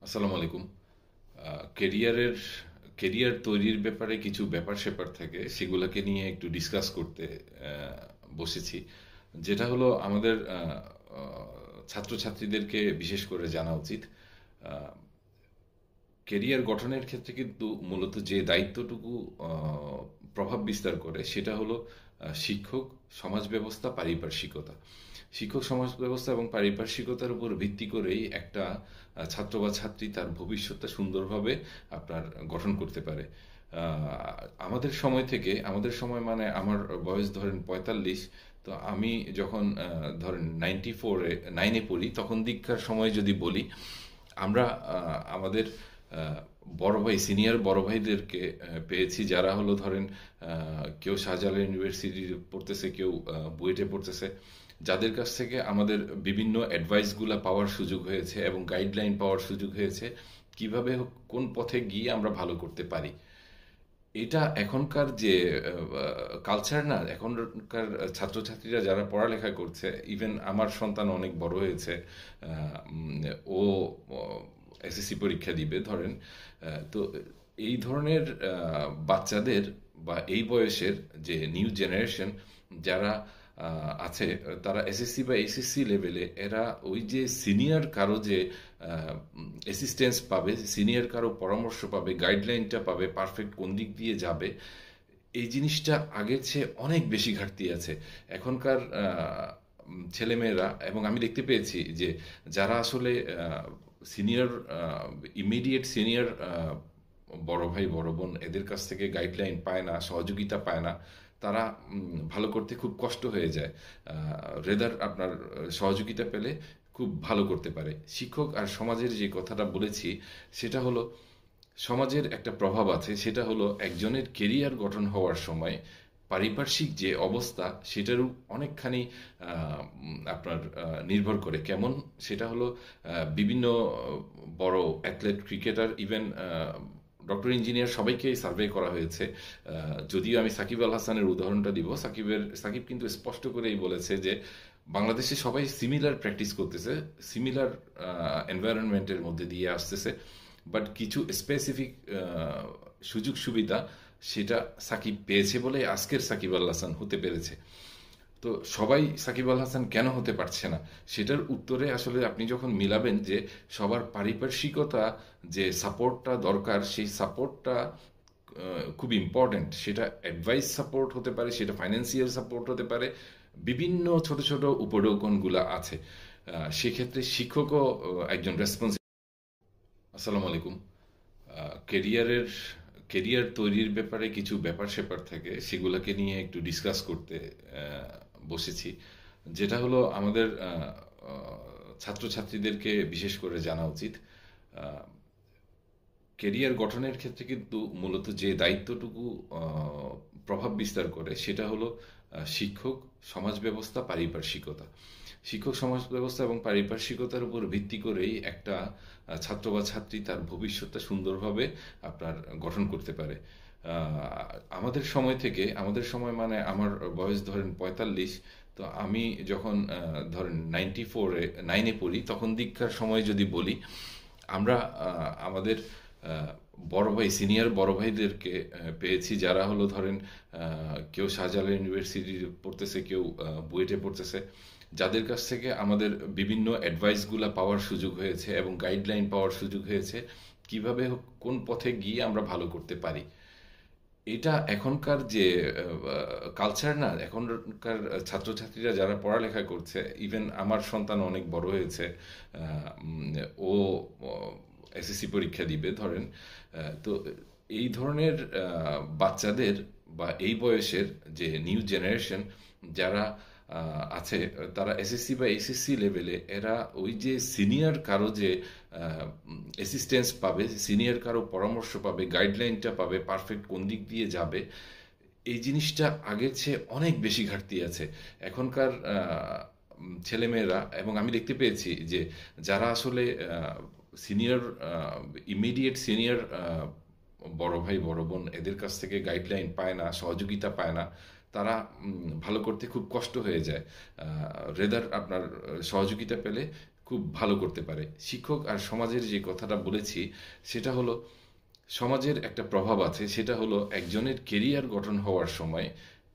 আসসালামু আলাইকুম। কেরিয়ারের কেরিয়ার তৈরির ব্যাপারে কিছু ব্যাপার-স্যাপার থাকে, সেগুলাকে নিয়ে একটু ডিসকাস করতে আ বসেছি। যেটা হলো আমাদের আ ছাত্রছাত্রীদেরকে বিশেষ করে জানা উচিত। আ কেরিয়ার গঠনের ক্ষেত্রে কিন্তু মূলত যে দায়িত্বটুকু আ প্রভাব বিস্তার করে সেটা হলো শিক্ষক, সমাজ ব্যবস্থা, পারিপার্শ্বিকতা। শিক্ষক, সমাজ ব্যবস্থা এবং পারিপার্শ্বিকতার উপর ভিত্তি করেই একটা ছাত্র বা ছাত্রী তার ভবিষ্যৎটা সুন্দরভাবে আপনার গঠন করতে পারে। আ আমাদের সময় মানে আমার বয়স ধরেন ৪৫। তো আমি যখন ধরেন 94 এ 9 এ পড়ি তখন দিককার সময় যদি বলি, আমরা আমাদের আ বড় ভাই, সিনিয়র বড় ভাইদেরকে পেয়েছি যারা হলো ধরেন কেউ শাহজালাল ইউনিভার্সিটি পড়তেছে, কেউ বুয়েটে পড়তেছে। যাদের কাছ থেকে আমাদের বিভিন্ন অ্যাডভাইস গুলা পাওয়ার সুযোগ হয়েছে এবং গাইডলাইন পাওয়ার সুযোগ হয়েছে। কিভাবে কোন পথে গিয়ে আমরা ভালো করতে পারি। এটা এখনকার যে কালচার না, এখনকার ছাত্রছাত্রীরা যারা পড়ালেখা করছে, ইভেন আমার সন্তান অনেক বড় হয়েছে। আ উম ও অ এসএসসি পরীক্ষা দিবে ধরেন। তো এই ধরনের বাচ্চাদের বা এই বয়সের যে নিউ জেনারেশন যারা আ আছে, তারা এসএসসি বা এইচএসসি লেভেলে এরা ওই যে সিনিয়র কারো যে আ অ্যাসিস্ট্যান্স পাবে, সিনিয়র কারো পরামর্শ পাবে, গাইডলাইনটা পাবে, পারফেক্ট কোন দিক দিয়ে যাবে, এই জিনিসটা আগের চেয়ে অনেক বেশি ঘাটতি আছে। এখনকার ছেলেমেয়েরা, এবং আমি দেখতে পেয়েছি যে যারা আসলে সিনিয়র ইমিডিয়েট সিনিয়র বড় ভাই, বড় বোন এদের কাছ থেকে গাইডলাইন পায় না, সহযোগিতা পায় না। তারা ভালো করতে খুব কষ্ট হয়ে যায়। আ রেদার আপনার সহযোগিতা পেলে খুব ভালো করতে পারে। শিক্ষক আর সমাজের যে কথাটা বলেছি, সেটা হলো সমাজের একটা প্রভাব আছে। সেটা হলো একজনের কেরিয়ার গঠন হওয়ার সময় পারিপার্শ্বিক যে অবস্থা সেটারও অনেকখানি আপনার নির্ভর করে। কেমন? সেটা হলো বিভিন্ন বড় athlete, cricketer, even doctor, engineer সবাইকেই সার্ভে করা হয়েছে। যদিও আমি সাকিব আল হাসানের উদাহরণটা দিব। সাকিব কিন্তু স্পষ্ট করেই বলেছে যে বাংলাদেশে সবাই সিমিলার প্র্যাকটিস করতেছে, সিমিলার এনভায়রনমেন্টের মধ্যে দিয়ে আসতেছে। বাট কিছু স্পেসিফিক সুযোগ সুবিধা সেটা সাকিব পেয়েছে বলে আজকের সাকিব আল হাসান হতে পেরেছে। তো সবাই সাকিব আল হাসান কেন হতে পারছে না, সেটার উত্তরে আসলে আপনি যখন মিলাবেন যে সবার পারিপার্শ্বিকতা, যে সাপোর্টটা দরকার, সেই সাপোর্টটা খুব ইম্পর্ট্যান্ট। সেটা অ্যাডভাইস সাপোর্ট হতে পারে, সেটা ফাইন্যান্সিয়াল সাপোর্ট হতে পারে, বিভিন্ন ছোট ছোট উপঢৌকনগুলো আছে। সেক্ষেত্রে শিক্ষকও একজন রেসপন্সিবল। আসসালামু আলাইকুম। আ কেরিয়ারের কেরিয়ার তৈরির ব্যাপারে কিছু ব্যাপার-স্যাপার থাকে, সেগুলাকে নিয়ে একটু ডিসকাস করতে আ বসেছি। যেটা হলো আমাদের আ ছাত্রছাত্রীদেরকে বিশেষ করে জানা উচিত। আ কেরিয়ার গঠনের ক্ষেত্রে কিন্তু মূলত যে দায়িত্বটুকু আ প্রভাব বিস্তার করে সেটা হলো শিক্ষক, সমাজ ব্যবস্থা, পারিপার্শ্বিকতা। শিক্ষক, সমাজ ব্যবস্থা এবং পারিপার্শ্বিকতার উপর ভিত্তি করেই একটা ছাত্র বা ছাত্রী তার ভবিষ্যৎটা সুন্দরভাবে আপনার গঠন করতে পারে। আ আমাদের সময় মানে আমার বয়স ধরেন ৪৫। তো আমি যখন ধরেন 94 এ 9 এ পড়ি তখন দিককার সময় যদি বলি, আমরা আমাদের আ বড় ভাই, সিনিয়র বড় ভাইদেরকে পেয়েছি যারা হলো ধরেন কেউ শাহজালাল ইউনিভার্সিটি পড়তেছে, কেউ বুয়েটে পড়তেছে। যাদের কাছ থেকে আমাদের বিভিন্ন অ্যাডভাইস গুলা পাওয়ার সুযোগ হয়েছে এবং গাইডলাইন পাওয়ার সুযোগ হয়েছে। কিভাবে কোন পথে গিয়ে আমরা ভালো করতে পারি। এটা এখনকার যে কালচার না, এখনকার ছাত্রছাত্রীরা যারা পড়ালেখা করছে, ইভেন আমার সন্তান অনেক বড় হয়েছে। আ উম ও অ এসএসসি পরীক্ষা দিবে ধরেন। তো এই ধরনের বাচ্চাদের বা এই বয়সের যে নিউ জেনারেশন যারা আ আছে, তারা এসএসসি বা এইচএসসি লেভেলে এরা ওই যে সিনিয়র কারো যে অ্যাসিস্ট্যান্স পাবে, সিনিয়র কারো পরামর্শ পাবে, গাইডলাইনটা পাবে, পারফেক্ট কোন দিক দিয়ে যাবে, এই জিনিসটা আগের চেয়ে অনেক বেশি ঘাটতি আছে। এখনকার ছেলেমেয়েরা, এবং আমি দেখতে পেয়েছি যে যারা আসলে সিনিয়র ইমিডিয়েট সিনিয়র বড় ভাই, বড় বোন এদের কাছ থেকে গাইডলাইন পায় না, সহযোগিতা পায় না। তারা ভালো করতে খুব কষ্ট হয়ে যায়। রেদার আপনার সহযোগিতা পেলে খুব ভালো করতে পারে। শিক্ষক আর সমাজের যে কথাটা বলেছি সেটা হলো সমাজের একটা প্রভাব আছে, সেটা হলো একজনের কেরিয়ার গঠন হওয়ার সময়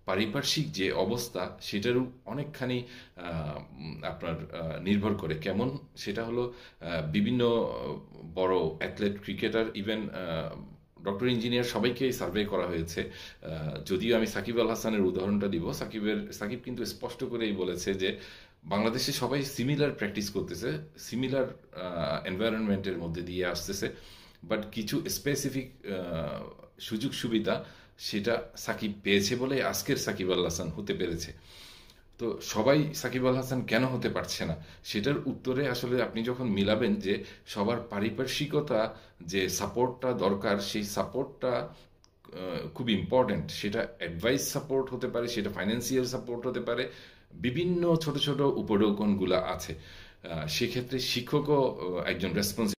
পারিপার্শ্বিক যে অবস্থা সেটারও অনেকখানি আপনার নির্ভর করে। কেমন? সেটা হলো বিভিন্ন বড় athlete, cricketer, even doctor, engineer সবাইকেই সার্ভে করা হয়েছে। যদিও আমি সাকিব আল হাসানের উদাহরণটা দিব, সাকিব কিন্তু স্পষ্ট করেই বলেছে যে বাংলাদেশে সবাই সিমিলার প্র্যাকটিস করতেছে, সিমিলার এনভায়রনমেন্টের মধ্যে দিয়ে আসতেছে, বাট কিছু স্পেসিফিক সুযোগ সুবিধা সেটা সাকিব পেয়েছে বলে আজকের সাকিব আল হাসান হতে পেরেছে। তো সবাই সাকিব আল হাসান কেন হতে পারছে না, সেটার উত্তরে আসলে আপনি যখন মিলাবেন যে সবার পারিপার্শ্বিকতা, যে সাপোর্টটা দরকার, সেই সাপোর্টটা খুব ইম্পর্ট্যান্ট। সেটা অ্যাডভাইস সাপোর্ট হতে পারে, সেটা ফাইন্যান্সিয়াল সাপোর্ট হতে পারে, বিভিন্ন ছোট ছোট উপঢৌকনগুলো আছে। সেক্ষেত্রে শিক্ষকও একজন রেসপন্সিবল